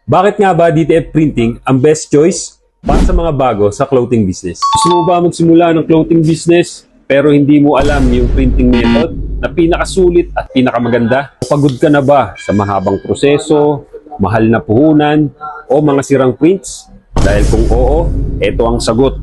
Bakit nga ba DTF Printing ang best choice para sa mga bago sa clothing business? Gusto mo ba magsimula ng clothing business pero hindi mo alam yung printing method na pinakasulit at pinakamaganda? Pagod ka na ba sa mahabang proseso, mahal na puhunan, o mga sirang prints? Dahil kung oo, ito ang sagot.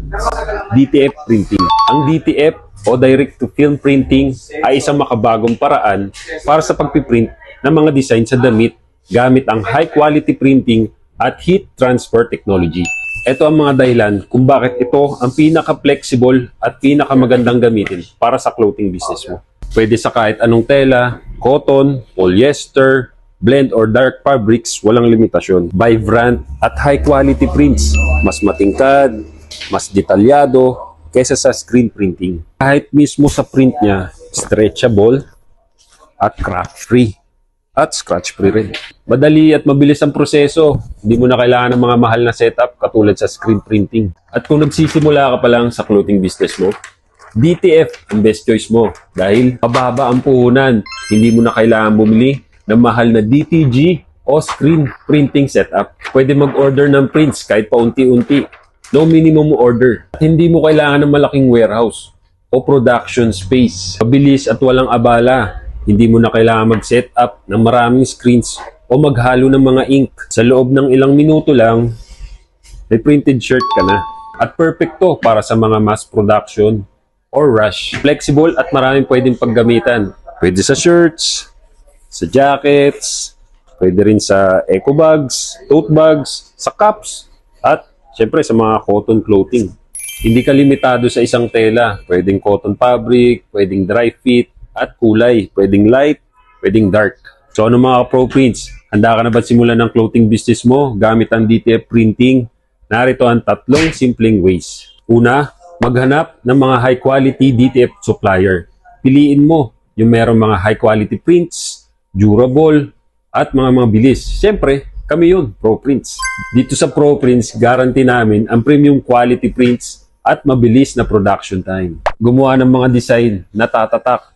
DTF Printing. Ang DTF o Direct to Film Printing ay isang makabagong paraan para sa pagpiprint ng mga design sa damit gamit ang high quality printing at heat transfer technology. Ito ang mga dahilan kung bakit ito ang pinaka-flexible at pinakamagandang gamitin para sa clothing business mo. Pwede sa kahit anong tela, cotton, polyester, blend or dark fabrics, walang limitasyon. Vibrant at high quality prints, mas matingkad, mas detalyado kaysa sa screen printing. Kahit mismo sa print niya, stretchable at crack-free at scratch-free rin. Madali at mabilis ang proseso. Hindi mo na kailangan ng mga mahal na setup katulad sa screen printing. At kung nagsisimula ka pa lang sa clothing business mo, DTF ang best choice mo dahil mababa ang puhunan. Hindi mo na kailangan bumili ng mahal na DTG o screen printing setup. Pwede mag-order ng prints kahit paunti-unti. No minimum order. At hindi mo kailangan ng malaking warehouse o production space. Mabilis at walang abala. Hindi mo na kailangan mag-set up ng maraming screens o maghalo ng mga ink. Sa loob ng ilang minuto lang, may printed shirt ka na. At perfect to para sa mga mass production or rush. Flexible at maraming pwedeng paggamitan. Pwede sa shirts, sa jackets, pwede rin sa eco bags, tote bags, sa cups, at syempre sa mga cotton clothing. Hindi ka limitado sa isang tela. Pwedeng cotton fabric, pwedeng dry fit, at kulay. Pwedeng light, pwedeng dark. So ano mga pro prints? Handa ka na ba simulan ng clothing business mo gamit ang DTF printing? Narito ang tatlong simpleng ways. Una, maghanap ng mga high quality DTF supplier. Piliin mo yung merong mga high quality prints, durable, at mga bilis. Siyempre, kami yun, Pro Prints. Dito sa Pro Prints, guarantee namin ang premium quality prints at mabilis na production time. Gumawa ng mga design na tatatak.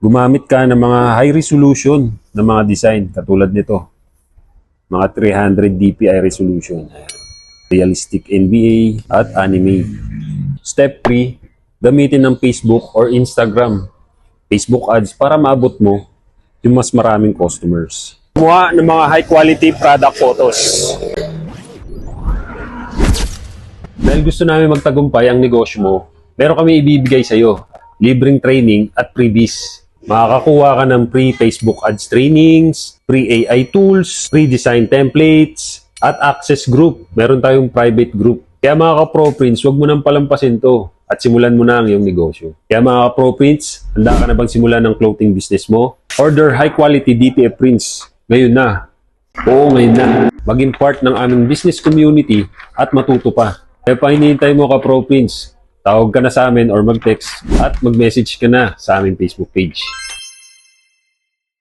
Gumamit ka ng mga high resolution na mga design katulad nito. Mga 300 dpi resolution. Realistic NBA at anime. Step 3, gamitin ng Facebook or Instagram. Facebook ads para maabot mo yung mas maraming customers. Gumawa ng mga high quality product photos. Dahil gusto namin magtagumpay ang negosyo mo, meron kami ibibigay sa iyo. Libreng training at freebies. Makakakuha ka ng free Facebook ads trainings, free AI tools, free design templates, at access group. Meron tayong private group. Kaya mga ka-Pro Prints, huwag mo nang palampasin to at simulan mo na ang iyong negosyo. Kaya mga ka-Pro Prints, handa ka na bang simulan ng clothing business mo? Order high quality DTF prints. Ngayon na. Oo, ngayon na. Maging part ng aming business community at matuto pa. Kaya pa hinihintay mo ka-Pro Prints. Tawag ka na sa amin or mag-text at mag-message ka na sa aming Facebook page.